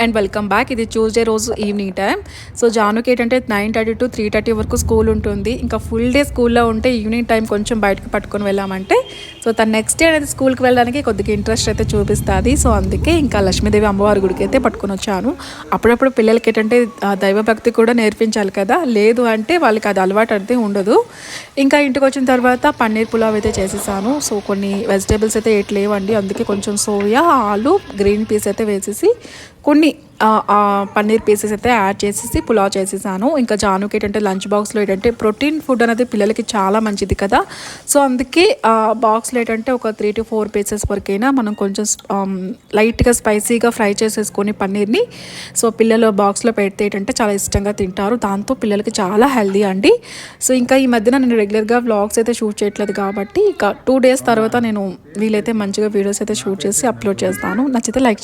And welcome back. ఇది Tuesday రోజు evening time. So జానుకి ఏంటంటే 9:30 to 3:30 వరకు స్కూల్ ఉంటుంది. ఇంకా ఫుల్ డే స్కూల్లో ఉంటే ఈవినింగ్ టైం కొంచెం బయటకు పట్టుకొని వెళ్ళామంటే సో తను నెక్స్ట్ డే అనేది స్కూల్కి వెళ్ళడానికి కొద్దిగా ఇంట్రెస్ట్ అయితే చూపిస్తుంది. సో అందుకే ఇంకా లక్ష్మీదేవి అమ్మవారి గుడికి అయితే పట్టుకొని వచ్చాను. అప్పుడప్పుడు పిల్లలకి ఏంటంటే దైవభక్తి కూడా నేర్పించాలి కదా, లేదు అంటే వాళ్ళకి అది అలవాటు అయితే ఉండదు. ఇంకా ఇంటికి వచ్చిన తర్వాత పన్నీర్ పులావ్ అయితే చేసేసాను. సో కొన్ని వెజిటేబుల్స్ అయితే లేవండి, అందుకే కొంచెం సోయా, ఆలు, గ్రీన్ పీస్ అయితే వేసేసి కొన్ని పన్నీర్ పీసెస్ అయితే యాడ్ చేసేసి పులావ్ చేసేసాను. ఇంకా జానుకి ఏంటంటే లంచ్ బాక్స్లో ఏంటంటే ప్రోటీన్ ఫుడ్ అనేది పిల్లలకి చాలా మంచిది కదా. సో అందుకే బాక్స్లో ఏంటంటే ఒక 3 to 4 పీసెస్ వరకైనా మనం కొంచెం లైట్గా స్పైసీగా ఫ్రై చేసేసుకొని పన్నీర్ని సో పిల్లలు బాక్స్లో పెడితే ఏంటంటే చాలా ఇష్టంగా తింటారు. దాంతో పిల్లలకి చాలా హెల్దీ అండి. సో ఇంకా ఈ మధ్యన నేను రెగ్యులర్గా వ్లాగ్స్ అయితే షూట్ చేయట్లేదు కాబట్టి ఇక 2 days తర్వాత నేను వీలైతే మంచిగా వీడియోస్ అయితే షూట్ చేసి అప్లోడ్ చేస్తాను. నచ్చితే లైక్